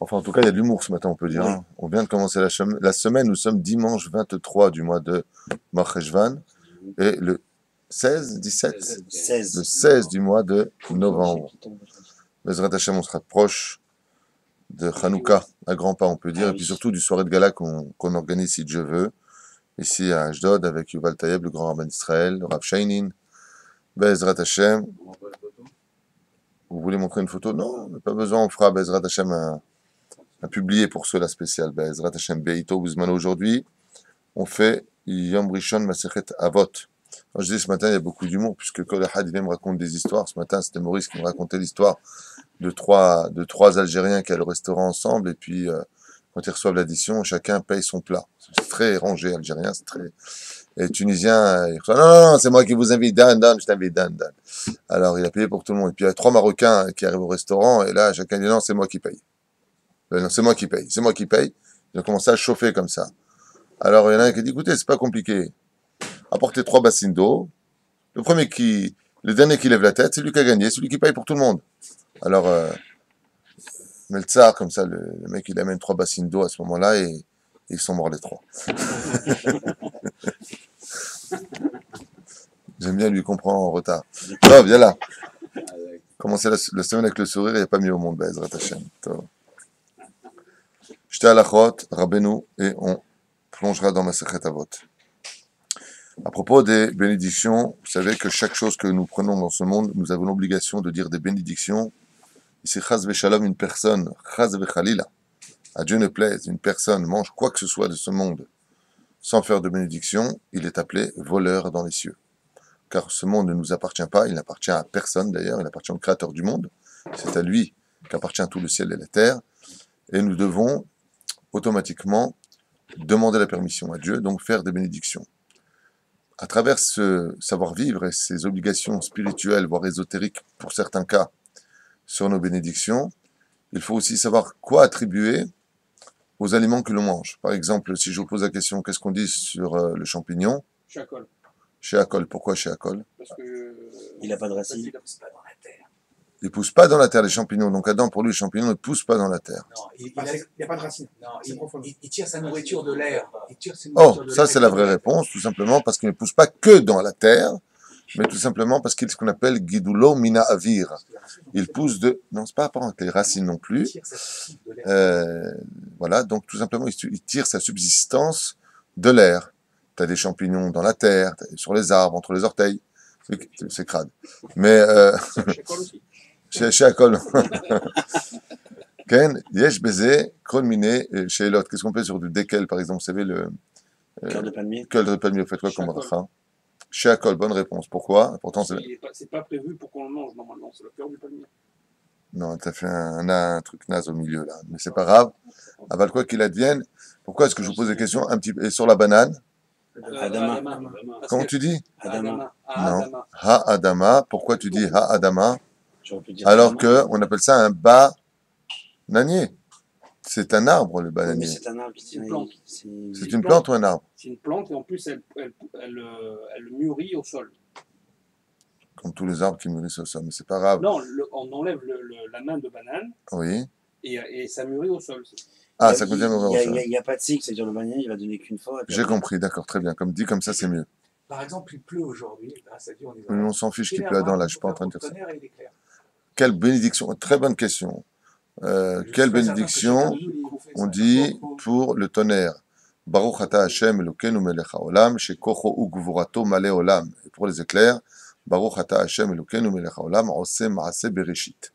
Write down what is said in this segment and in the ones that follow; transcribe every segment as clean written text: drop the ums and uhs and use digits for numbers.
Enfin, en tout cas, il y a de l'humour ce matin, on peut dire. Oui. Hein. On vient de commencer la semaine. Nous sommes dimanche 23 du mois de Marcheshvan. Et le 16, 17, le 16. 16 du mois de novembre. Bezrat Hashem, on se rapproche de Hanouka à grands pas, on peut dire. Et puis surtout du soirée de gala qu'on organise, si Dieu veut, ici à Ashdod, avec Yuval Tayeb, le grand rabbin d'Israël, le Rav Shainin. Bezrat Hashem. Vous voulez montrer une photo? Non, pas besoin. On fera Bezrat Hashem un publié pour cela spécial. Bezrat Hashem Beito Guzman. Aujourd'hui, on fait Yom Rishon Masechet Avot. Quand je dis ce matin, il y a beaucoup d'humour, puisque Kol Ahad vient me raconter des histoires. Ce matin, c'était Maurice qui me racontait l'histoire de trois Algériens qui allaient au restaurant ensemble, et puis quand ils reçoivent l'addition, chacun paye son plat. C'est très rangé, algérien, c'est très... Et tunisien, il reçoit, non, non, c'est moi qui vous invite, Dan, je t'invite, Dan. Alors, il a payé pour tout le monde. Et puis, il y a trois Marocains qui arrivent au restaurant, et là, chacun dit, non, c'est moi qui paye. Non, c'est moi qui paye, c'est moi qui paye. Ils ont commencé à chauffer comme ça. Alors, il y en a un qui dit, écoutez, c'est pas compliqué. Apportez 3 bassines d'eau. Le dernier qui lève la tête, c'est lui qui a gagné, c'est lui qui paye pour tout le monde. Alors, mais le tsar, comme ça, le mec, il amène 3 bassines d'eau à ce moment-là et ils sont morts les 3. J'aime bien lui comprendre en retard. Oh, viens là. Commencer la semaine avec le sourire, il n'y a pas mieux au monde, Bezrat Hashem. J'étais à la Chot, Rabbeinu, et on plongera dans ma Masechet Avot. À propos des bénédictions, vous savez que chaque chose que nous prenons dans ce monde, nous avons l'obligation de dire des bénédictions. Si Chaz Veshalom, une personne, Chaz Vechalila, à Dieu ne plaise, une personne mange quoi que ce soit de ce monde sans faire de bénédiction, il est appelé voleur dans les cieux. Car ce monde ne nous appartient pas, il n'appartient à personne d'ailleurs, il appartient au Créateur du monde. C'est à lui qu'appartient tout le ciel et la terre. Et nous devons automatiquement demander la permission à Dieu, donc faire des bénédictions. À travers ce savoir-vivre et ces obligations spirituelles, voire ésotériques pour certains cas, sur nos bénédictions, il faut aussi savoir quoi attribuer aux aliments que l'on mange. Par exemple, si je vous pose la question, qu'est-ce qu'on dit sur le champignon? Chacol. Chez Akol. Pourquoi chez Akol? Parce que il n'a pas de racines. Il ne pousse pas dans la terre. Il ne pousse pas dans la terre, les champignons. Donc Adam, pour lui, les champignons ne poussent pas dans la terre. Non, il n'y a pas de racines. Non, il tire sa nourriture de l'air. Oh, ça c'est la vraie réponse, tout simplement parce qu'il ne pousse pas que dans la terre, mais tout simplement parce qu'il est ce qu'on appelle Gidulo Mina Avir. Il pousse de... Non, c'est pas rapport avec les racines non plus. Voilà, donc tout simplement, il tire sa subsistance de l'air. Tu as des champignons dans la terre, sur les arbres, entre les orteils. C'est crade. Mais... chez Akol. Ken, Yesh Beze, Kron Miné, chez l'autre. Qu'est-ce qu'on fait sur du Dekel, par exemple? Vous savez, le... cœur de palmier. Cœur de palmier, vous faites quoi comme bracha? Chez Akol, bonne réponse. Pourquoi? Pourtant, c'est pas prévu pour qu'on le mange, normalement. C'est le cœur du palmier. Non, t'as fait un truc naze au milieu, là. Mais c'est pas grave. Aval quoi qu'il advienne. Pourquoi est-ce que je vous pose des questions un petit peu? Et sur la banane? Adama. Comment tu dis? Adama. Non. Ha-Adama. Pourquoi tu dis Ha-Adama? Alors Adama. qu'on appelle ça un bananier. C'est un arbre, le bananier. Oui, mais c'est un arbre. C'est une plante. C'est une plante ou un arbre? C'est une plante et en plus, elle mûrit au sol. Comme tous les arbres qui mûrissent au sol, mais c'est pas grave. Non, on enlève la main de banane. Oui. Et ça mûrit au sol. Ah, ça continue à mûrir au sol. Il n'y a pas de cycle, c'est-à-dire le bananier, il va donner qu'une fois. J'ai compris, d'accord, très bien. Comme dit, comme ça, c'est mieux. Par exemple, il pleut aujourd'hui, grâce à Dieu, On s'en fiche qu'il pleut à Adam, là, je suis pas en train de dire ça. Et Quelle bénédiction, très bonne question. Quelle bénédiction on dit pour le tonnerre? Baruch ata Hashem Elokeinu melech haolam, shekocho ugvurato malé olam. Et pour les éclairs, Baruch ata Hashem Elokeinu melech haolam, oseh maaseh bereshit.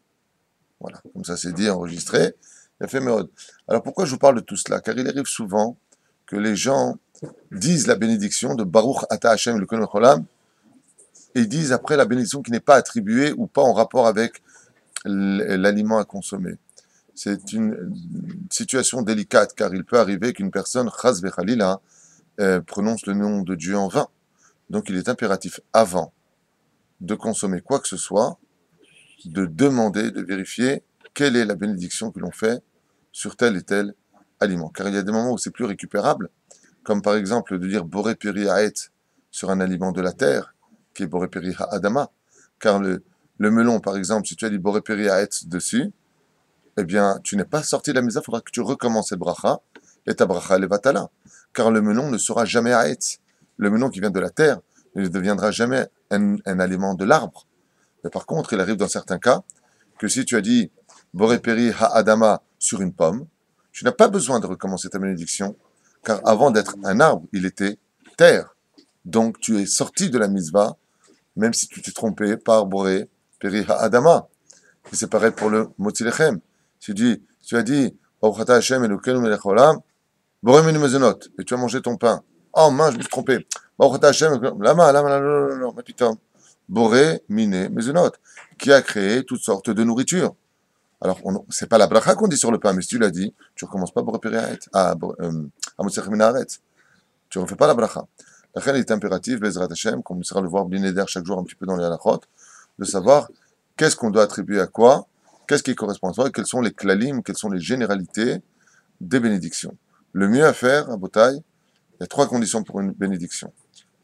Voilà, comme ça c'est dit, enregistré. Il a fait Méod. Alors pourquoi je vous parle de tout cela? Car il arrive souvent que les gens disent la bénédiction de Baruch ata Hashem Elokeinu melech haolam, et ils disent après la bénédiction qui n'est pas attribuée ou pas en rapport avec l'aliment à consommer. C'est une situation délicate, car il peut arriver qu'une personne, chas vechalila, prononce le nom de Dieu en vain. Donc il est impératif, avant de consommer quoi que ce soit, de demander, de vérifier quelle est la bénédiction que l'on fait sur tel et tel aliment. Car il y a des moments où c'est plus récupérable, comme par exemple de dire Boré Peri Haet sur un aliment de la terre, qui est Boré Peri Ha'adama. Car le melon, par exemple, si tu as dit Boré Peri Haet dessus, eh bien, tu n'es pas sorti de la mitzvah, il faudra que tu recommences cette bracha, et ta bracha, elle est vatala. Car le melon ne sera jamais haetz. Le melon qui vient de la terre ne deviendra jamais un aliment de l'arbre. Mais par contre, il arrive dans certains cas que si tu as dit Boréperi ha-adama sur une pomme, tu n'as pas besoin de recommencer ta bénédiction, car avant d'être un arbre, il était terre. Donc tu es sorti de la mitzvah, même si tu t'es trompé par Boréperi ha-adama. Et c'est pareil pour le motzi lechem. Tu as dit Baruch ata Hashem Elokeinu melech haolam, boré menu mezonot, et tu as mangé ton pain. Oh mince, je me suis trompé. Baruch ata Hashem, lama, non, mais putain. Boré, Miné, Mezonot, qui a créé toutes sortes de nourriture. Alors, c'est pas la bracha qu'on dit sur le pain, mais si tu l'as dit, tu ne recommences pas à Motzech Minaret. Tu ne refais pas la bracha. La reine est impérative, Bezrat Hashem, comme on sera le voir Blinéder chaque jour un petit peu dans les halachot, de savoir qu'est-ce qu'on doit attribuer à quoi, qu'est-ce qui correspond à quoi, et quels sont les klalim, quelles sont les généralités des bénédictions. Le mieux à faire, à Botaï, il y a 3 conditions pour une bénédiction.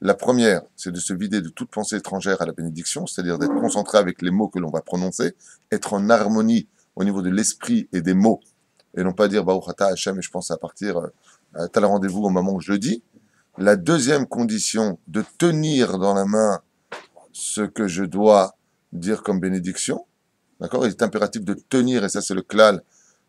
La première, c'est de se vider de toute pensée étrangère à la bénédiction, c'est-à-dire d'être concentré avec les mots que l'on va prononcer, être en harmonie au niveau de l'esprit et des mots, et non pas dire Baruch ata Hashem et je pense à partir à tel rendez-vous au moment où je le dis. La deuxième condition, de tenir dans la main ce que je dois dire comme bénédiction, d'accord? Il est impératif de tenir, et ça c'est le klal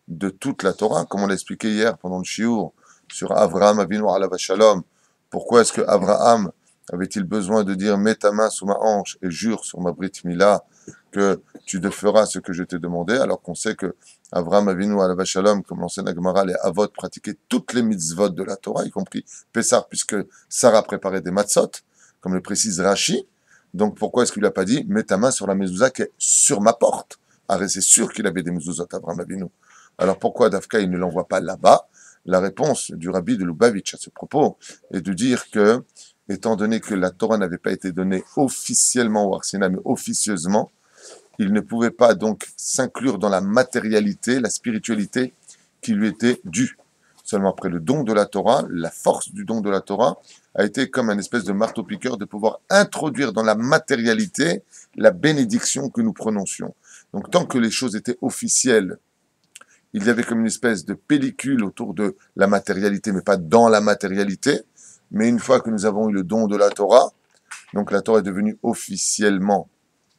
de toute la Torah, comme on l'a expliqué hier pendant le shiur sur Avraham Avinu alav shalom. Pourquoi est-ce que Abraham avait-il besoin de dire « Mets ta main sous ma hanche et jure sur ma brit mila que tu te feras ce que je t'ai demandé » alors qu'on sait que Avraham Avinu alav shalom, comme l'enseigne la Gemara, les Avot pratiquaient toutes les mitzvot de la Torah, y compris Pessah, puisque Sarah préparait des matzot, comme le précise Rashi. Donc pourquoi est-ce qu'il lui a pas dit « Mets ta main sur la mezouza qui est sur ma porte » Ah, c'est sûr qu'il avait des mezouzot, Avraham Avinu. Alors pourquoi Dafka, il ne l'envoie pas là-bas? La réponse du rabbi de Lubavitch à ce propos est de dire que, étant donné que la Torah n'avait pas été donnée officiellement au Har Sinaï, mais officieusement, il ne pouvait pas donc s'inclure dans la matérialité, la spiritualité qui lui était due. Seulement après le don de la Torah, la force du don de la Torah a été comme un espèce de marteau-piqueur de pouvoir introduire dans la matérialité la bénédiction que nous prononcions. Donc tant que les choses étaient officielles, il y avait comme une espèce de pellicule autour de la matérialité, mais pas dans la matérialité. Mais une fois que nous avons eu le don de la Torah, donc la Torah est devenue officiellement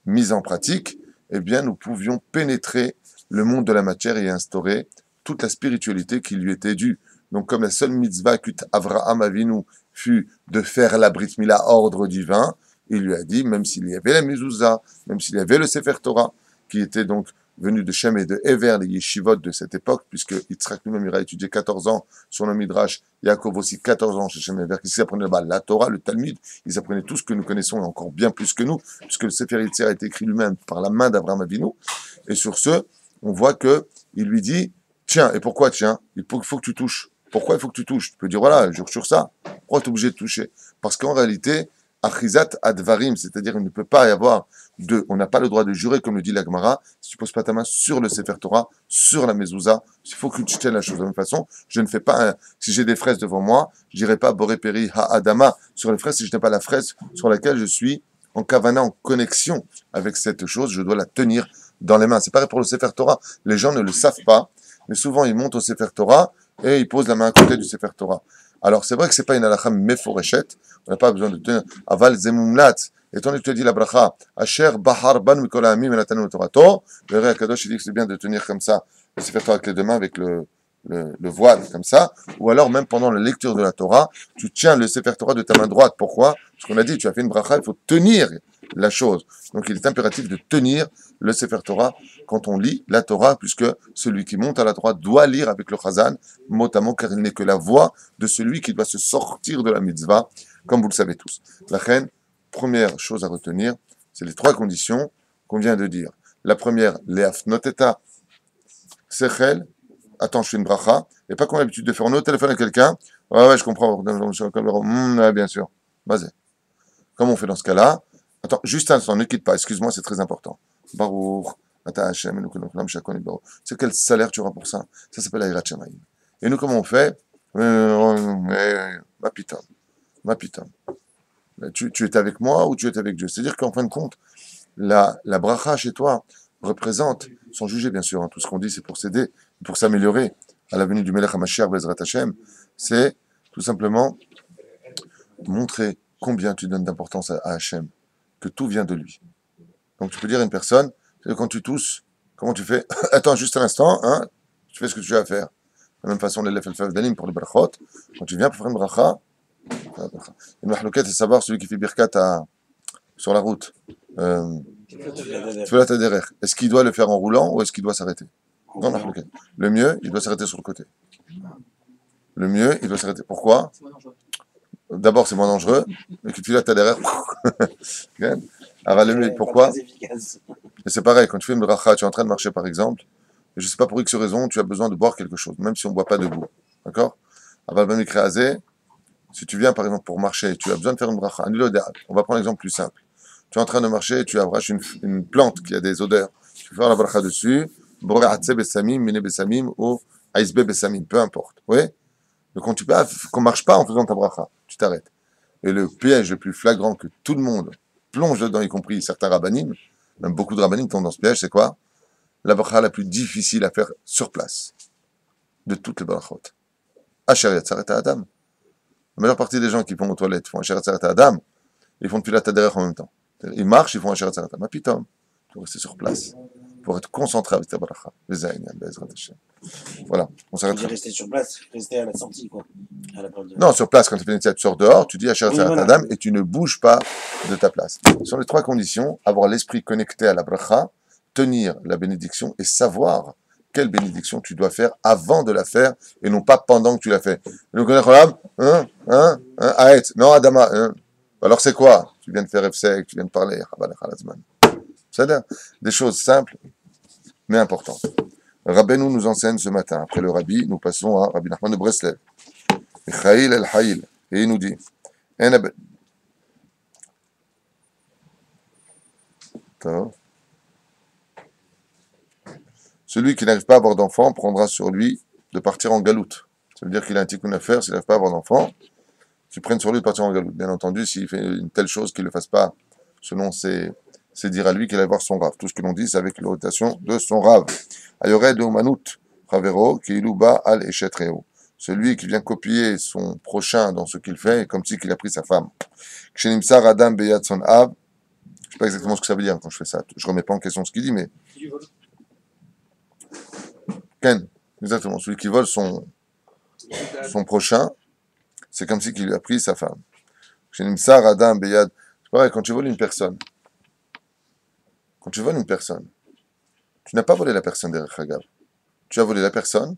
mise en pratique, eh bien nous pouvions pénétrer le monde de la matière et instaurer toute la spiritualité qui lui était due. Donc comme la seule mitzvah qu'eut Avraham Avinu fut de faire la Brit Mila ordre divin, il lui a dit, même s'il y avait la mezouza, même s'il y avait le Sefer Torah, qui était donc venu de Shem et de Ever, les yeshivot de cette époque, puisque Yitzhak lui-même ira étudier 14 ans sur le Midrash, Yaakov aussi 14 ans chez Shem et Ever, qui s'apprenaient là-bas la Torah, le Talmud, ils apprenaient tout ce que nous connaissons, et encore bien plus que nous, puisque le Sefer Yetzer a été écrit lui-même par la main d'Abraham Avinu, et sur ce, on voit que il lui dit, tiens, et pourquoi tiens? Il faut que tu touches. Pourquoi il faut que tu touches? Tu peux dire, voilà, je jure sur ça. Pourquoi tu es obligé de toucher? Parce qu'en réalité, Achizat advarim, c'est-à-dire il ne peut pas y avoir on n'a pas le droit de jurer, comme le dit la Gemara, si tu poses pas ta main sur le Sefer Torah, sur la mezouza, il faut que tu tiennes la chose de la même façon. Je ne fais pas, si j'ai des fraises devant moi, je dirai pas Boré Peri Ha-Adama sur les fraises si je n'ai pas la fraise sur laquelle je suis en kavana, en connexion avec cette chose, je dois la tenir dans les mains. C'est pareil pour le Sefer Torah. Les gens ne le savent pas, mais souvent ils montent au Sefer Torah et ils posent la main à côté du Sefer Torah. Alors c'est vrai que c'est pas une halakha meforeshet, on n'a pas besoin de tenir aval zemumlat. Étant donné que tu as dit la bracha, Asher bahar ban mikol ha'amim venatanu torato, le Ré Akadosh dit que c'est bien de tenir comme ça, le Sefer Torah avec les deux mains, avec le voile comme ça, ou alors même pendant la lecture de la Torah, tu tiens le Sefer Torah de ta main droite. Pourquoi? Parce qu'on a dit, tu as fait une bracha, il faut tenir la chose. Donc il est impératif de tenir le Sefer Torah quand on lit la Torah, puisque celui qui monte à la droite doit lire avec le Chazan, mot à mot, car il n'est que la voix de celui qui doit se sortir de la mitzvah, comme vous le savez tous. La reine, première chose à retenir, c'est les 3 conditions qu'on vient de dire. La première, leafnoteta sechel. Attends, je fais une bracha. Et pas qu'on a l'habitude de faire. On est au téléphone à quelqu'un. Ouais, je comprends. Ouais, bien sûr. Vas-y. Comment on fait dans ce cas-là? Attends, juste un instant, ne quitte pas. Excuse-moi, c'est très important. Baruch, Ata Hashem, c'est quel salaire tu auras pour ça? Ça s'appelle Aïrat Shamaïm. Et nous, comment on fait? Ma pitam. Tu es avec moi ou tu es avec Dieu? C'est-à-dire qu'en fin de compte, la bracha chez toi, représentent, sont jugés bien sûr, hein. Tout ce qu'on dit c'est pour s'aider, pour s'améliorer à la venue du Melech HaMashiach Bezrat Hashem, c'est tout simplement montrer combien tu donnes d'importance à Hashem, que tout vient de lui. Donc tu peux dire à une personne, quand tu tousses, comment tu fais? Attends juste un instant, hein, tu fais ce que tu as à faire. De la même façon, les lefel dalim pour les brachot, quand tu viens pour faire une bracha, une mahlouket, c'est savoir celui qui fait birkat sur la route. Tfilat haderech. Est-ce qu'il doit le faire en roulant ou est-ce qu'il doit s'arrêter? Non, mahlouket. Le mieux, il doit s'arrêter sur le côté. Le mieux, il doit s'arrêter. Pourquoi? D'abord, c'est moins dangereux, mais que Tfilat haderech. Alors, le mieux, pourquoi? Et c'est pareil, quand tu fais une bracha, tu es en train de marcher par exemple, et je ne sais pas pour X raison, tu as besoin de boire quelque chose, même si on ne boit pas debout. D'accord? Si tu viens par exemple pour marcher, tu as besoin de faire une bracha, on va prendre l'exemple plus simple. Tu es en train de marcher et tu abraches une plante qui a des odeurs. Tu peux faire la bracha dessus, boreatse besamim, mine besamim ou aizbe besamim, peu importe. Oui? Donc qu'on ne marche pas en faisant ta bracha, tu t'arrêtes. Et le piège le plus flagrant que tout le monde plonge dedans, y compris certains rabbanim, même beaucoup de rabbanim tombent dans ce piège, c'est quoi? La bracha la plus difficile à faire sur place, de toutes les brachot. Asher Yatzaret Adam. La majeure partie des gens qui vont aux toilettes font Asher Yatzaret Adam, ils font Tfilat Haderech en même temps. Ils marchent, ils font Asher Yatzaret Adam. Pitom, il faut rester sur place, pour être concentré avec ta bracha. Voilà, on Tu s'arrête. dis rester sur place, rester à la sortie, quoi. À la porte de... Non, sur place, quand tu fais une tu sors dehors, tu dis Asher Yatzaret voilà. Adam et tu ne bouges pas de ta place. Ce sont les trois conditions, avoir l'esprit connecté à la bracha, tenir la bénédiction et savoir quelle bénédiction tu dois faire avant de la faire et non pas pendant que tu l'as fait. Non, Adama, alors c'est quoi? Tu viens de faire F-Sec, tu viens de parler, c'est-à-dire des choses simples mais importantes. Rabbeinu nous enseigne ce matin, après le Rabbi, nous passons à Rabbi Nachman de Breslev. Michaïl el-Haïl, et il nous dit, celui qui n'arrive pas à avoir d'enfant prendra sur lui de partir en galoute. Ça veut dire qu'il a un tikkun à faire, s'il n'arrive pas à avoir d'enfant, qu'il prenne sur lui de partir en galoute. Bien entendu, s'il fait une telle chose qu'il ne le fasse pas selon ses dire à lui qu'il va voir son rave. Tout ce que l'on dit, c'est avec l'orientation de son rave. Ayored de Manout, Ravero, Keiluba al Eshetreo. Celui qui vient copier son prochain dans ce qu'il fait, comme si qu'il a pris sa femme. Kshenimsar Adam Beyat son Av. Je ne sais pas exactement ce que ça veut dire quand je fais ça. Je ne remets pas en question ce qu'il dit, mais. Ken, exactement. Celui qui vole son prochain, c'est comme si qu'il lui a pris sa femme. Kshenimsar Adam Beyat. C'est pareil, quand tu voles une personne, tu n'as pas volé la personne derrière Hagav. Tu as volé la personne,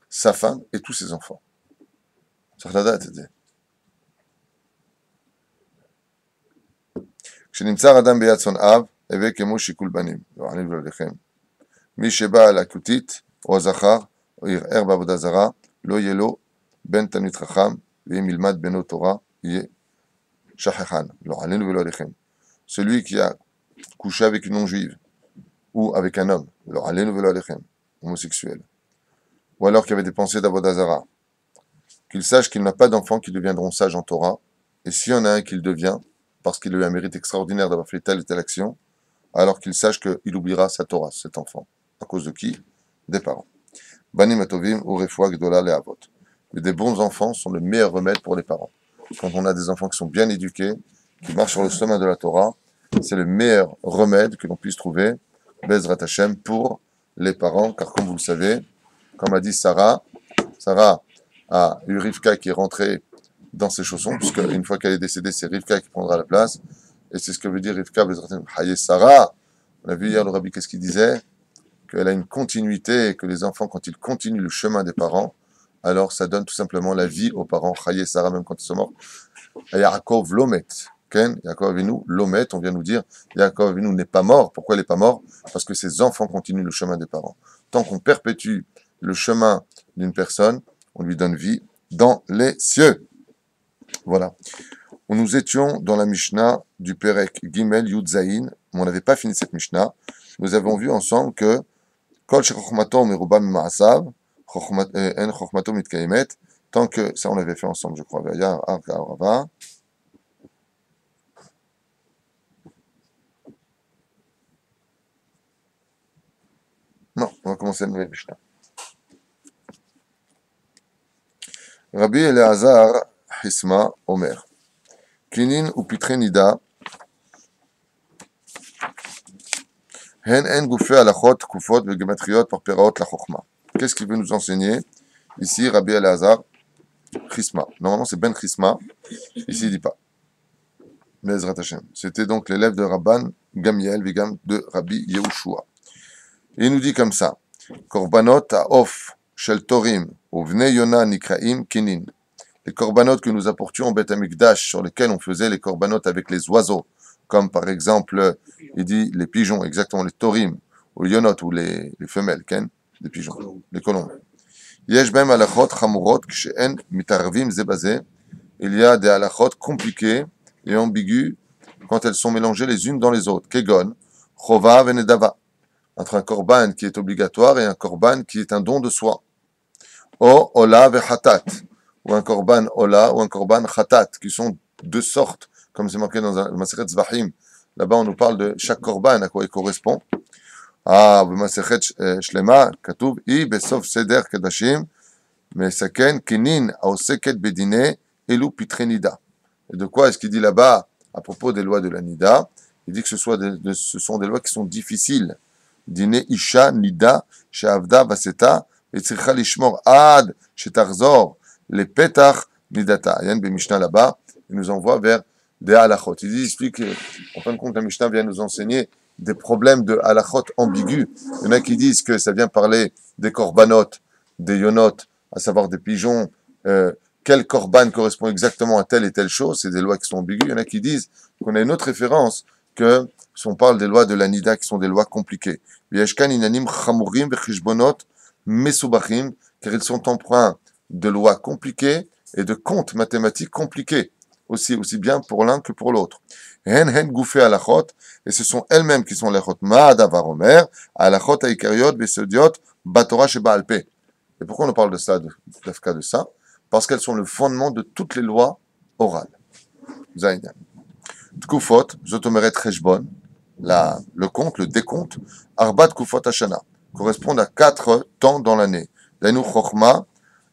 sa femme et tous ses enfants. C'est la date, c'est כשנמצא אדם ביד שונאיו, הווה כמו שיקול בנים. לא עלינו ולכם. מי שבא על הכותית, או הזכר, או ירער בעבודה זרה, לא יהיה לו בן תלמיד חכם, ואם ילמד בנו תורה, יהיה שכחן. לא עלינו ולא עליכם. Celui qui a couché avec une non-juive, ou avec un homme, לא עלינו ולא עליכם, homosexuel, ou alors qui avait des pensées d'Avodah Zara, qu'il sache qu'il n'a pas d'enfants qui deviendront sages en Torah, et s'il y en a un qu'il devient, parce qu'il a eu un mérite extraordinaire d'avoir fait telle et telle action, alors qu'il sache qu'il oubliera sa Torah, cet enfant. À cause de qui? Des parents. Banim atovim ou refoua gdola le'avot. Et des bons enfants sont le meilleur remède pour les parents. Quand on a des enfants qui sont bien éduqués, qui marchent sur le chemin de la Torah, c'est le meilleur remède que l'on puisse trouver, Bezrat Hashem, pour les parents, car comme vous le savez, comme a dit Sarah a eu Rivka qui est rentrée dans ses chaussons, puisque une fois qu'elle est décédée, c'est Rivka qui prendra la place, et c'est ce que veut dire Rivka, Bezrat Hashem, Haye Sarah. On a vu hier le Rabbi, qu'est-ce qu'il disait? Qu'elle a une continuité, et que les enfants, quand ils continuent le chemin des parents, alors ça donne tout simplement la vie aux parents. Haye Sarah, même quand ils sont morts. Yaakov Lomet. Ken, Yaakov Avinu, Lomet, on vient nous dire, Yaakov Avinu n'est pas mort. Pourquoi il n'est pas mort? Parce que ses enfants continuent le chemin des parents. Tant qu'on perpétue le chemin d'une personne, on lui donne vie dans les cieux. Voilà. Nous étions dans la Mishnah du Perek Gimel Yud Zayin, mais on n'avait pas fini cette Mishnah. Nous avons vu ensemble que Kol shechochmato meruba mima'asav, en chochmato mitkayemet, tant que, ça on l'avait fait ensemble, je crois, Vaya, Arka, Arava. Non, on va commencer la nouvelle Mishnah. Rabbi Eleazar Hisma Omer. Kinin ou Pitre Nida. Hen en goufé alachot, kufot, vegematriot, par peraot la chokma. Qu'est-ce qu'il veut nous enseigner? Ici, Rabbi Eleazar Hisma. Normalement, c'est Ben Hisma. Ici, il dit pas. Bezrat Hashem. C'était donc l'élève de Rabban Gamiel, Vigam de Rabbi Yehoshua. Et il nous dit comme ça. Korbanot ha'of shel torim uvnei Yona nikraim kinin. Les korbanot que nous apportions au Beth Amikdash, sur lesquels on faisait les korbanot avec les oiseaux, comme par exemple, il dit les pigeons, exactement, les torim, ou les yonot, ou les femelles, ken, les pigeons, les colombes. Yesh bem halachot chamurot kshe'en mitarvim ze baze. Il y a des halachot compliquées et ambiguës quand elles sont mélangées les unes dans les autres. Kegon, chova venedava. Entre un korban qui est obligatoire et un korban qui est un don de soi. O ola vechatat. Ou un korban ola ou un korban chatat, qui sont deux sortes, comme c'est marqué dans le Masechet Zvahim. Là-bas, on nous parle de chaque korban, à quoi il correspond. Ah, le Masechet Shlema, Katuv, I, Besof Seder Kadashim, Mesaken, Kinin, Aoseket Bedine, Elu Pitrenida. Et de quoi est-ce qu'il dit là-bas, à propos des lois de la Nida? Il dit que ce sont des lois qui sont difficiles. Dine Isha, Nida, Sheavda, Vaseta, et Tzricha Lishmor, Ad, Shetarzor, les Petach, Nidata. Il y a une Mishnah là-bas, il nous envoie vers des halachot. Il explique qu'en fin de compte, la Mishnah vient nous enseigner des problèmes de halachot ambigus. Il y en a qui disent que ça vient parler des korbanot, des yonot, à savoir des pigeons. Quel korban correspond exactement à telle et telle chose? C'est des lois qui sont ambiguës. Il y en a qui disent qu'on a une autre référence, que si on parle des lois de la Nida, qui sont des lois compliquées. Yeshkan inanim chamurim vechishbonot mesubachim, car ils sont empreints de lois compliquées et de comptes mathématiques compliqués, aussi bien pour l'un que pour l'autre. Hen goufé alachot, et ce sont elles-mêmes qui sont l'achot ma'adavar omer, alachot aikariot besodiot batora sheba alpe. Et pourquoi on parle de ça, de ça? Parce qu'elles sont le fondement de toutes les lois orales. Zaïdan. Tkufot, zotomeret cheshbon, le compte, le décompte, arbat kufot hashana, correspondent à 4 temps dans l'année. Dainu chokhma,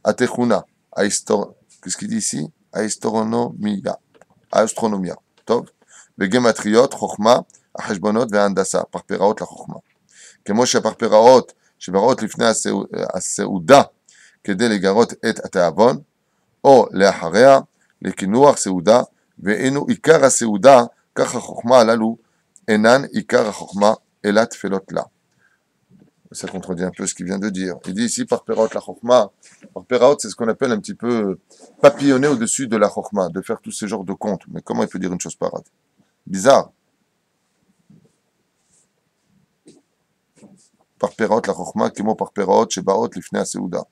atechuna, qu'est-ce qu'il dit ici? Astronomia. Tov. Vegematriot, chokhma, aheshbonot, ve'andasa, par peraot la chokhma. כמו שהפרפראות שבאות לפני הסעודה כדי לגרות את התיאבון, או לאחריה לקינוח סעודה, ואינו עיקר הסעודה, כך החוכמה הללו אינן עיקר החוכמה, אלא תפילות לה. Ça contredit un peu ce qu'il vient de dire. Il dit ici, par Perot la Chokhma. Par Perot, c'est ce qu'on appelle un petit peu papillonner au-dessus de la Chokhma, de faire tous ces genres de comptes. Mais comment il peut dire une chose pareille? Bizarre. Par Perot la Chokhma, Kemo par Perot, Shebaot, Lifnei HaSeuda.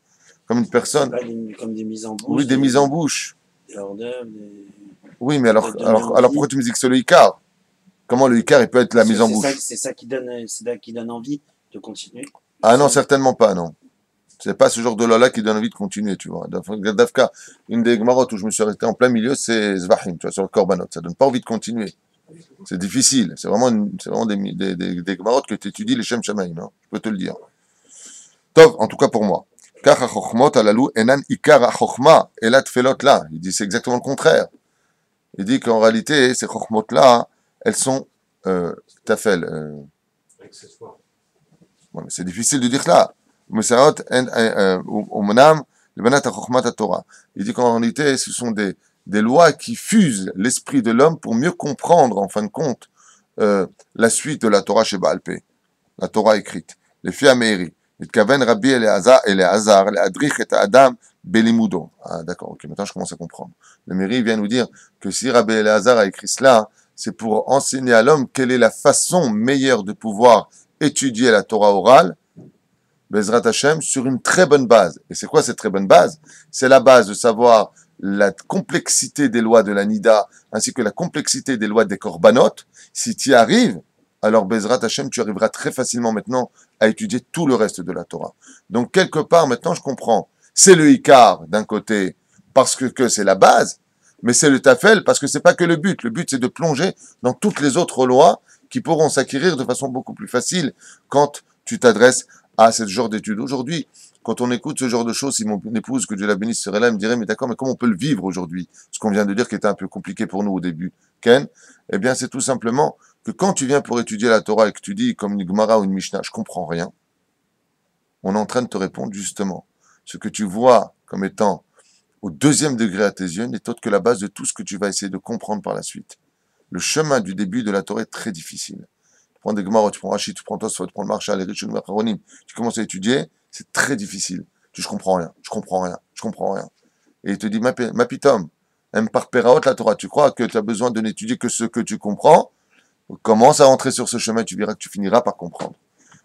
Comme une personne. Comme des mises en bouche. Oui, des mises en bouche. Des hors d'œuvre, des... Oui, mais alors pourquoi tu me dis que c'est le Icar? Comment le Icar, il peut être la mise en bouche? C'est ça qui donne envie de continuer. Ah non, certainement pas, non. C'est pas ce genre de là qui donne envie de continuer, tu vois. Dafka, une des Gemarot où je me suis arrêté en plein milieu, c'est Zvahim, tu vois, sur le Korbanot. Ça donne pas envie de continuer. C'est difficile. C'est vraiment des Gemarot que tu étudies les Shem Shamaim, hein. Je peux te le dire. Tov, en tout cas pour moi. Kach ha-chokhmot alalou enan ikar ha-chokhma elat felot la. Il dit c'est exactement le contraire. Il dit qu'en réalité, ces chokhmot là, elles sont tafel. Accessoires. Bon, c'est difficile de dire cela. Il dit qu'en réalité, ce sont des lois qui fusent l'esprit de l'homme pour mieux comprendre, en fin de compte, la suite de la Torah chez Baal Pé, la Torah écrite. Les filles Améri. Rabbi Eleazar, Adrich et Adam Belimudo. Ah, d'accord, ok, maintenant je commence à comprendre. Le Méri vient nous dire que si Rabbi Eleazar a écrit cela, c'est pour enseigner à l'homme quelle est la façon meilleure de pouvoir étudier la Torah orale, Bezrat Hashem, sur une très bonne base. Et c'est quoi cette très bonne base? C'est la base de savoir la complexité des lois de la Nida, ainsi que la complexité des lois des Korbanot. Si tu y arrives, alors Bezrat Hashem, tu arriveras très facilement maintenant à étudier tout le reste de la Torah. Donc quelque part, maintenant je comprends. C'est le Ikar d'un côté, parce que c'est la base, mais c'est le Tafel, parce que c'est pas que le but. Le but, c'est de plonger dans toutes les autres lois qui pourront s'acquérir de façon beaucoup plus facile quand tu t'adresses à ce genre d'études. Aujourd'hui, quand on écoute ce genre de choses, si mon épouse, que Dieu la bénisse, serait là, elle me dirait, mais d'accord, mais comment on peut le vivre aujourd'hui? Ce qu'on vient de dire qui était un peu compliqué pour nous au début. Ken, eh bien, c'est tout simplement que quand tu viens pour étudier la Torah et que tu dis, comme une Gemara ou une Mishnah, je comprends rien, on est en train de te répondre justement. Ce que tu vois comme étant au deuxième degré à tes yeux n'est autre que la base de tout ce que tu vas essayer de comprendre par la suite. Le chemin du début de la Torah est très difficile. Tu prends des Gemara, tu prends Rachid, tu prends Tosfot, tu prends le Marshal, les Rishon, les Acharonim, tu commences à étudier, c'est très difficile. Je comprends rien, je comprends rien, je comprends rien. Et il te dit, ma pitom, aime par Peraot la Torah, tu crois que tu as besoin de n'étudier que ce que tu comprends, commence à entrer sur ce chemin, tu verras que tu finiras par comprendre.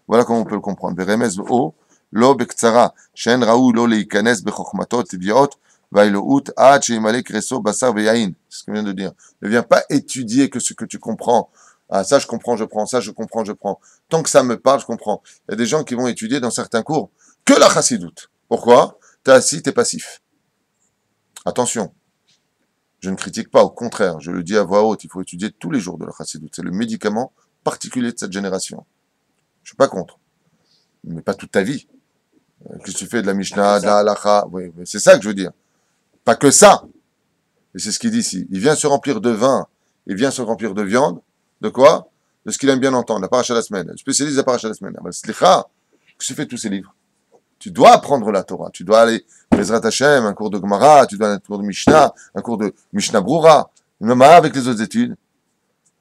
Voilà comment on peut le comprendre. Veremez o, lo bektsara, shen raou lo leikanes bechokhmatot tibiot, vailout ad sheimale kreso basar veyain. C'est ce que je viens de dire. Ne viens pas étudier que ce que tu comprends. Ah, ça je comprends, je prends, ça je comprends, je prends. Tant que ça me parle, je comprends. Il y a des gens qui vont étudier dans certains cours que la chassidoute. Pourquoi? T'es assis, t'es passif. Attention. Je ne critique pas, au contraire, je le dis à voix haute, il faut étudier tous les jours de la chassidoute. C'est le médicament particulier de cette génération. Je suis pas contre. Mais pas toute ta vie. Qu'est-ce que tu fais de la Mishnah, de la Halacha? Oui, c'est ça que je veux dire. Pas que ça. Et c'est ce qu'il dit ici. Il vient se remplir de vin, il vient se remplir de viande. De quoi? De ce qu'il aime bien entendre, la paracha de la semaine. Le spécialiste de la paracha de la semaine. Slicha, qu'est-ce que tu fais de tous ces livres? Tu dois apprendre la Torah. Tu dois aller Bezrat Hashem, un cours de Gemara, tu dois aller un cours de Mishnah, un cours de Mishnah Brura, même avec les autres études.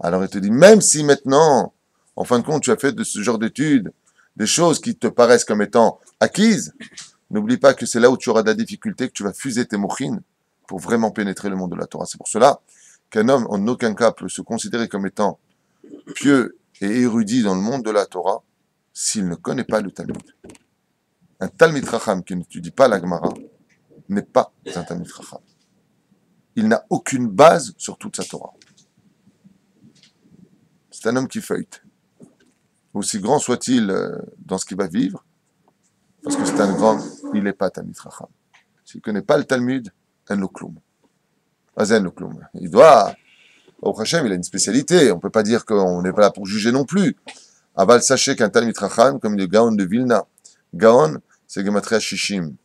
Alors il te dit, même si maintenant, en fin de compte, tu as fait de ce genre d'études des choses qui te paraissent comme étant acquises, n'oublie pas que c'est là où tu auras de la difficulté, que tu vas fuser tes mochines pour vraiment pénétrer le monde de la Torah. C'est pour cela qu'un homme, en aucun cas, peut se considérer comme étant pieux et érudit dans le monde de la Torah s'il ne connaît pas le Talmud. Un Talmid Chacham qui n'étudie pas la Gemara n'est pas un Talmid Chacham. Il n'a aucune base sur toute sa Torah. C'est un homme qui feuillete. Aussi grand soit-il dans ce qu'il va vivre, parce que c'est un grand, il n'est pas Talmid Chacham. S'il ne connaît pas le Talmud, un lokloum. Il doit, au Hashem, il a une spécialité. On ne peut pas dire qu'on n'est pas là pour juger non plus. Aval, sachez qu'un Talmid Chacham, comme le Gaon de Vilna, Gaon, c'est Gematria Shishim, qui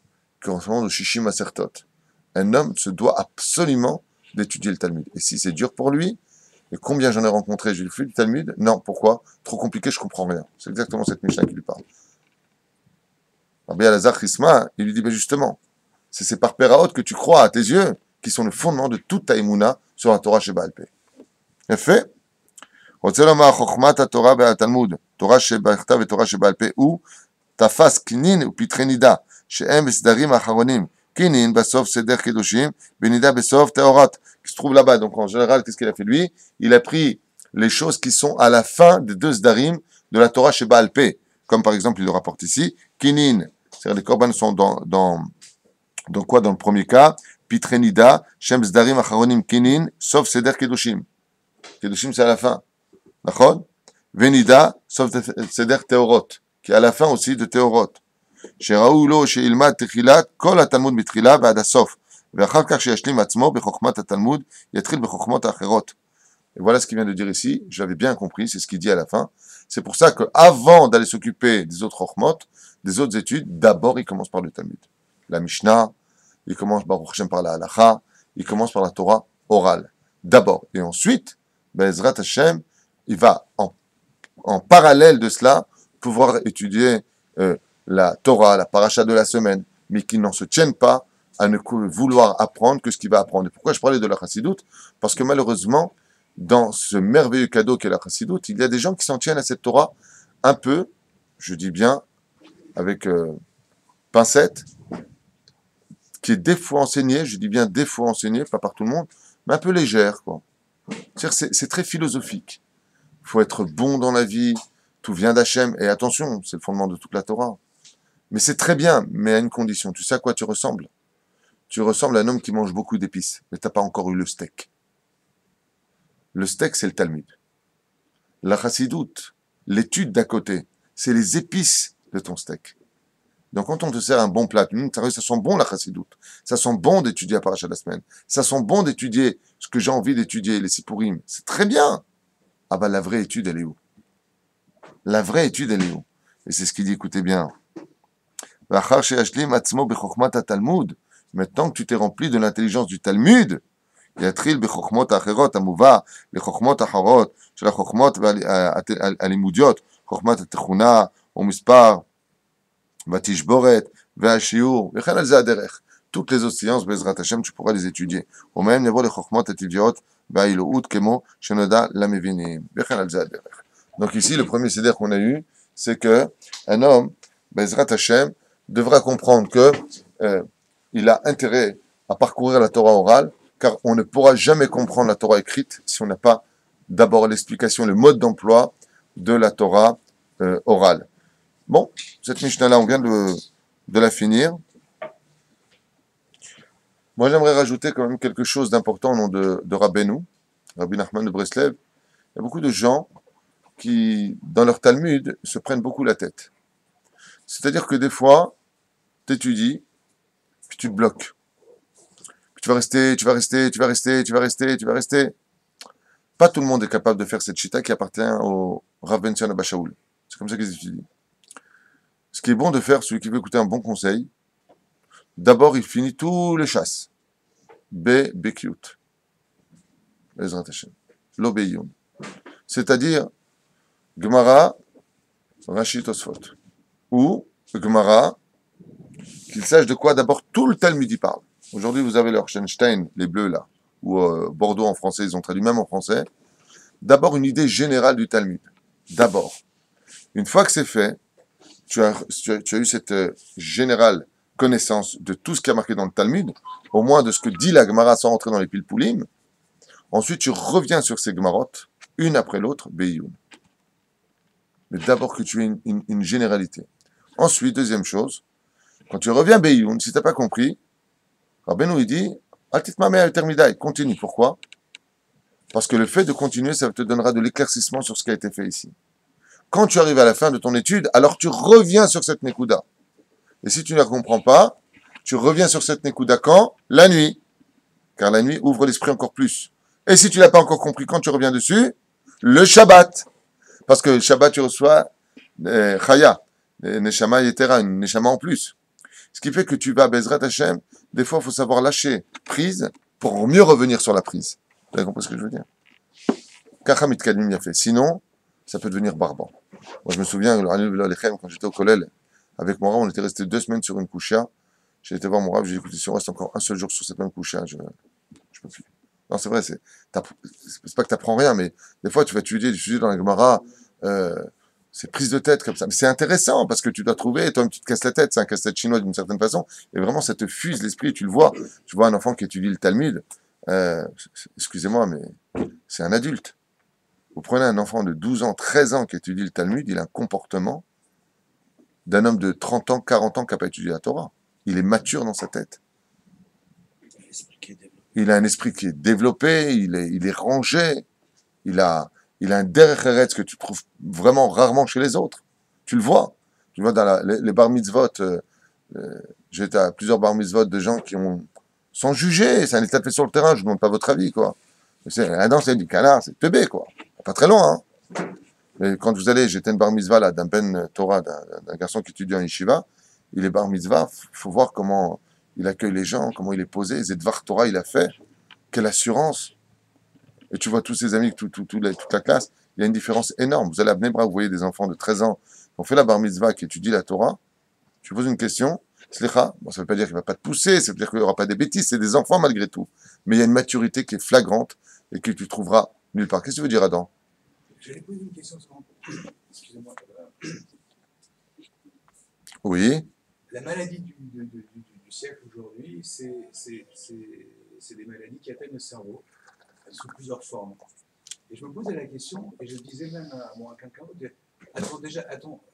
correspond au Shishim Asertot. Un homme se doit absolument d'étudier le Talmud. Et si c'est dur pour lui, et combien j'en ai rencontré, j'ai fait du Talmud? Non, pourquoi? Trop compliqué, je comprends rien. C'est exactement cette Mishnah qui lui parle. Rabbi Elazar Chisma, il lui dit, ben justement, c'est par Peraot que tu crois à tes yeux, qui sont le fondement de toute ta émouna sur la Torah chez Baal Peh. Il fait, רוצה לומר חוכמת התורה והתלמוד, תורה שבכתב ותורה שבעל פה, הוא תפס קנין ופתחי נידה, שהם בסדרים האחרונים. קנין בסוף סדר קידושים, ונידה בסוף טהורות, qui se trouve là-bas. Donc en général, qu'est-ce qu'il a fait lui? Il a pris les choses qui sont à la fin des deux sdarim de la Torah chez Baal Peh. Comme par exemple, il le rapporte ici, Kinin, c'est-à-dire les korban sont dans quoi? Dans le premier cas, Pitrenida, Shem Sdarim Acharonim Kinin, sauf Seder Kedoshim. Kedoshim, c'est à la fin. D'accord? Venida, sauf Seder Teorot, qui est à la fin aussi de Teorot. שראו לו שילמד תחילת כל התלמוד בתחילה ועד הסוף, ואחר כך שישלים עצמו בחוכמת התלמוד, יתחיל בחוכמות האחרות. Et voilà ce qu'il vient de dire ici, je l'avais bien compris, c'est ce qu'il dit à la fin. C'est pour ça qu'avant d'aller s'occuper des autres chokhmot, des autres études, d'abord il commence par le Talmud. La Mishnah, il commence par la Halacha, il commence par la Torah orale. D'abord. Et ensuite, Be'ezrat Hashem, il va en parallèle de cela pouvoir étudier la Torah, la paracha de la semaine, mais qui n'en se tiennent pas à ne vouloir apprendre que ce qu'il va apprendre. Et pourquoi je parlais de la chassidoute? Parce que malheureusement, dans ce merveilleux cadeau qu'est la chassidoute, il y a des gens qui s'en tiennent à cette Torah un peu, je dis bien, avec pincette, qui est des fois enseignée, je dis bien des fois enseignée, pas par tout le monde, mais un peu légère, quoi. C'est très philosophique. Il faut être bon dans la vie, tout vient d'Hachem, et attention, c'est le fondement de toute la Torah. Mais c'est très bien, mais à une condition. Tu sais à quoi tu ressembles? Tu ressembles à un homme qui mange beaucoup d'épices, mais tu n'as pas encore eu le steak. Le steak, c'est le Talmud. La chassidoute, l'étude d'à côté, c'est les épices de ton steak. Donc quand on te sert un bon plat, ça sent bon la chassidoute. Ça sent bon d'étudier la paracha de la semaine. Ça sent bon d'étudier ce que j'ai envie d'étudier, les sipurim. C'est très bien. Ah ben la vraie étude, elle est où? La vraie étude, elle est où? Et c'est ce qu'il dit, écoutez bien. V'achar sheyashlim atzmo bechokmat ha-Talmud. Maintenant que tu t'es rempli de l'intelligence du Talmud, יתחיל בחוכמות האחרות, המובא לחוכמות אחרות של החוכמות הלימודיות, חוכמת התכונה ומספר, והתשבורת והשיעור, וכן על זה הדרך. Toutes les autres sciences, בעזרת השם, tu pourras les étudier. ומהם נבוא לחוכמות הטבעיות והעילאות כמו שנודע למבינים, וכן על זה הדרך. Donc ici, le premier sidère qu'on a eu, c'est que un homme, בעזרת השם, devra comprendre que il a intérêt à parcourir la Torah orale, car on ne pourra jamais comprendre la Torah écrite si on n'a pas d'abord l'explication, le mode d'emploi de la Torah orale. Bon, cette Mishnah-là, on vient de la finir. Moi, j'aimerais rajouter quand même quelque chose d'important au nom de Rabbeinu, Rabbi Nachman de Breslev. Il y a beaucoup de gens qui, dans leur Talmud, se prennent beaucoup la tête. C'est-à-dire que des fois, tu étudies, puis tu te bloques. Tu vas rester. Pas tout le monde est capable de faire cette chita qui appartient au Rav Ben Sion Abba Shaul. C'est comme ça qu'ils étudient. Ce qui est bon de faire, celui qui veut écouter un bon conseil, d'abord il finit tous les chasses. Bekiut. Ezrat Hashem. L'obéion. C'est-à-dire Gemara, Rashi Tosfot. Ou Gemara, qu'il sache de quoi d'abord tout le Talmud y parle. Aujourd'hui, vous avez leur Schenstein, les bleus là, ou Bordeaux en français, ils ont traduit même en français. D'abord, une idée générale du Talmud. D'abord. Une fois que c'est fait, tu as eu cette générale connaissance de tout ce qui a marqué dans le Talmud, au moins de ce que dit la Gemara sans rentrer dans les pilpoulim. Ensuite, tu reviens sur ces Gemarotes, une après l'autre, Beyoun. Mais d'abord que tu aies une généralité. Ensuite, deuxième chose, quand tu reviens Beyoun, si tu n'as pas compris, Rabbeinu il dit, continue. Pourquoi? Parce que le fait de continuer, ça te donnera de l'éclaircissement sur ce qui a été fait ici. Quand tu arrives à la fin de ton étude, alors tu reviens sur cette Nekuda. Et si tu ne la comprends pas, tu reviens sur cette Nekuda quand? La nuit. Car la nuit ouvre l'esprit encore plus. Et si tu ne l'as pas encore compris, quand tu reviens dessus, le Shabbat. Parce que le Shabbat, tu reçois Chaya, Neshama Yetera, une Neshama en plus. Ce qui fait que tu vas, Bezrat Hashem, des fois, il faut savoir lâcher prise pour mieux revenir sur la prise. Vous avez compris ce que je veux dire? Kacham Itkadim a fait. Sinon, ça peut devenir barbant. Moi, je me souviens, quand j'étais au Kollel, avec mon Rav, on était resté 2 semaines sur une couchia. J'ai été voir mon Rav, j'ai dit, écoutez, si on reste encore un seul jour sur cette même couchia, je peux plus. Non, c'est vrai, c'est pas que tu apprends rien, mais des fois, tu vas étudier dans la Gemara, c'est prise de tête comme ça. Mais c'est intéressant parce que tu dois trouver, toi, tu te casses la tête, c'est un casse-tête chinois d'une certaine façon, et vraiment, ça te fuse l'esprit, tu le vois. Tu vois un enfant qui étudie le Talmud, excusez-moi, mais c'est un adulte. Vous prenez un enfant de 12 ans, 13 ans qui étudie le Talmud, il a un comportement d'un homme de 30 ans, 40 ans qui n'a pas étudié la Torah. Il est mature dans sa tête. Il a un esprit qui est développé, il est rangé, il a un derech eretz que tu trouves vraiment rarement chez les autres. Tu le vois. Tu le vois dans les bar mitzvot. J'ai été à plusieurs bar mitzvot de gens qui sont jugés. C'est un état fait sur le terrain. Je ne demande pas votre avis, quoi. La danse, c'est du canard, c'est teubé, quoi. Pas très loin, hein. Et quand vous allez, j'étais une bar mitzvah là, d'un ben Torah, d'un garçon qui étudie en yeshiva. Il est bar mitzvah. Faut voir comment il accueille les gens, comment il est posé. Zedvar Torah, il a fait. Quelle assurance. Et tu vois tous ses amis, toute la classe, il y a une différence énorme. Vous allez à Bnei Brak, vous voyez des enfants de 13 ans qui ont fait la bar mitzvah, qui étudient la Torah. Tu poses une question, slicha, bon, ça ne veut pas dire qu'il ne va pas te pousser, ça veut dire qu'il n'y aura pas des bêtises, c'est des enfants malgré tout. Mais il y a une maturité qui est flagrante et que tu trouveras nulle part. Qu'est-ce que tu veux dire, Adam? J'allais poser une question, excusez-moi. Oui. La maladie du siècle aujourd'hui, c'est des maladies qui atteignent le cerveau, sous plusieurs formes. Et je me posais la question, et je disais même à quelqu'un d'autre,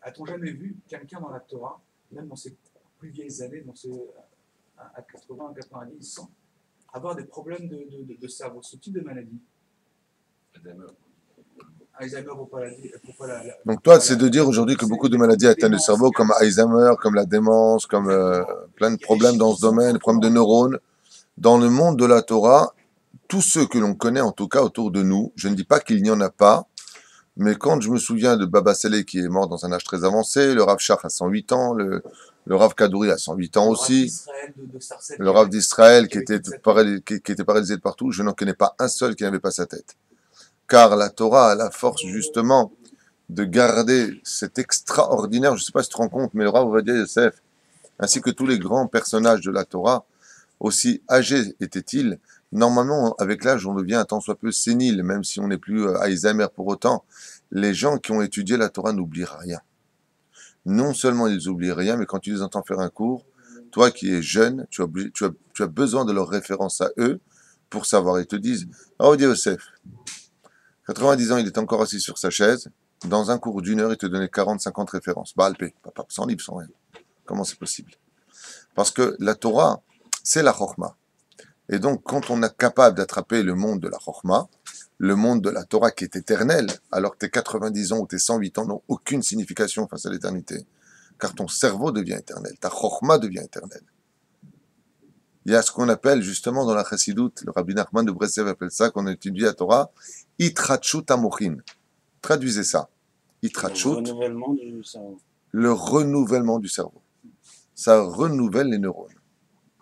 a-t-on jamais vu quelqu'un dans la Torah, même dans ses plus vieilles années, à 80, 90, 100, avoir des problèmes de cerveau, ce type de maladie? Alzheimer, donc toi, c'est de dire aujourd'hui que beaucoup de maladies atteignent le cerveau, comme Alzheimer, comme la démence, comme plein de problèmes dans ce domaine, des problèmes de neurones. Dans le monde de la Torah, tous ceux que l'on connaît, en tout cas autour de nous, je ne dis pas qu'il n'y en a pas, mais quand je me souviens de Baba Saleh qui est mort dans un âge très avancé, le Rav Shach à 108 ans, Le Rav Kadouri a 108 ans Le Rav aussi. d'Israël de Sarcelles, Le Rav d'Israël qui avec était, toute cette- qui était paralysé de partout, je n'en connais pas un seul qui n'avait pas sa tête. Car la Torah a la force justement de garder cet extraordinaire, je ne sais pas si tu te rends compte, mais le Rav Ovadia Yosef, ainsi que tous les grands personnages de la Torah, aussi âgés étaient-ils, normalement, avec l'âge, on devient un tant soit peu sénile, même si on n'est plus Alzheimer pour autant. Les gens qui ont étudié la Torah n'oublient rien. Non seulement ils oublient rien, mais quand tu les entends faire un cours, toi qui es jeune, tu as besoin de leurs références à eux pour savoir. Ils te disent, oh Yosef, 90 ans, il est encore assis sur sa chaise. Dans un cours d'une heure, il te donnait 40, 50 références. Balpé, sans livre, sans rien. Comment c'est possible? Parce que la Torah, c'est la Chokhmah. Et donc, quand on est capable d'attraper le monde de la Chokhmah, le monde de la Torah qui est éternel, alors que tes 90 ans ou tes 108 ans n'ont aucune signification face à l'éternité, car ton cerveau devient éternel, ta Chokhmah devient éternelle. Il y a ce qu'on appelle justement dans la Chassidoute, le Rabbi Nachman de Breslev appelle ça, qu'on étudie la Torah, Itratshut Amochin. Traduisez ça. Le Itratshut, renouvellement du cerveau. le renouvellement du cerveau. Ça renouvelle les neurones.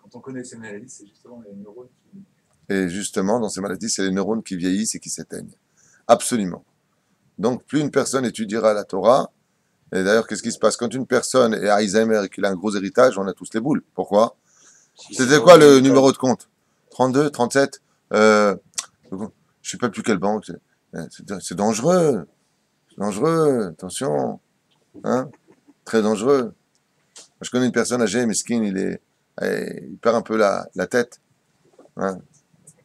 Quand on connaît ces maladies, c'est justement les neurones qui... Et justement, dans ces maladies, c'est les neurones qui vieillissent et qui s'éteignent. Absolument. Donc, plus une personne étudiera la Torah, et d'ailleurs, qu'est-ce qui se passe? Quand une personne est Alzheimer et qu'il a un gros héritage, on a tous les boules. Pourquoi? C'était quoi le numéro de compte? 32, 37 je ne sais pas plus quelle banque. C'est dangereux. C'est dangereux. Attention. Hein? Très dangereux. Je connais une personne âgée, mesquine, il perd un peu la tête. Hein?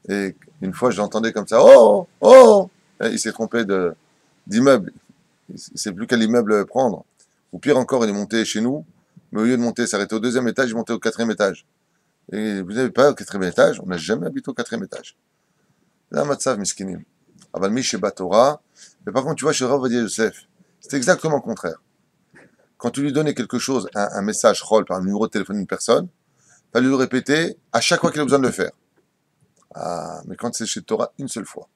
Et une fois, je l'entendais comme ça. Oh! Oh! Et il s'est trompé d'immeuble. Il ne sait plus quel immeuble prendre. Ou pire encore, il est monté chez nous, mais au lieu de monter, s'arrêter au 2e étage, il est monté au 4e étage. Et vous n'avez pas au 4e étage? On n'a jamais habité au 4e étage. Là, Matzav, miskinim. Avalmi chez Batora. Mais par contre, tu vois, chez Rav Ovadia Yosef, c'est exactement le contraire. Quand tu lui donnais quelque chose, un message roll par un numéro de téléphone d'une personne, il fallait le répéter à chaque fois qu'il a besoin de le faire. Ah, mais quand c'est chez Torah, une seule fois.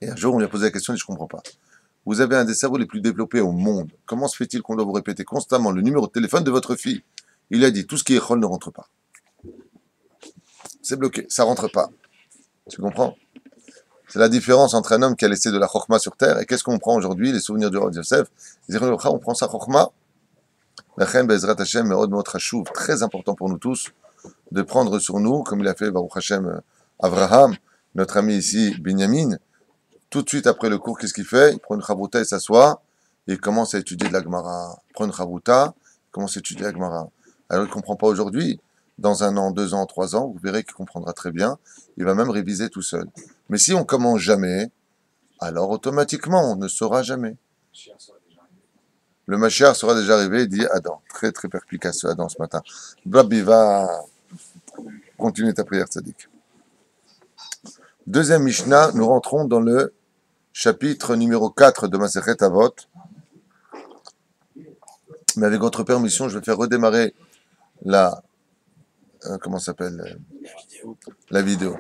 Et un jour, on lui a posé la question, et je ne comprends pas. Vous avez un des cerveaux les plus développés au monde. Comment se fait-il qu'on doit vous répéter constamment le numéro de téléphone de votre fille? Il a dit, tout ce qui est roll ne rentre pas. C'est bloqué, ça rentre pas. Tu comprends? C'est la différence entre un homme qui a laissé de la chokhmah sur terre et qu'est-ce qu'on prend aujourd'hui, les souvenirs du Rav Yosef. On prend sa chokhmah. Lachem Bezrat Hashem Meod Meod Chashuv, très important pour nous tous, de prendre sur nous, comme il a fait Baruch Hashem Avraham, notre ami ici, Binyamin. Tout de suite après le cours, qu'est-ce qu'il fait? Il prend une chavruta et s'assoit, et il commence à étudier de la Gemara. Il prend une chavruta, il commence à étudier la Gemara. Alors il ne comprend pas aujourd'hui. Dans 1 an, 2 ans, 3 ans, vous verrez qu'il comprendra très bien. Il va même réviser tout seul. Mais si on commence jamais, alors automatiquement, on ne saura jamais. Le Mashiach sera déjà arrivé, il dit Adam. Très, très perspicace ce Adam ce matin. Babi, va continuer ta prière, Tzadik. Deuxième Mishnah, nous rentrons dans le chapitre numéro 4 de Masechet Avot. Mais avec votre permission, je vais faire redémarrer comment ça s'appelle? La vidéo. La vidéo.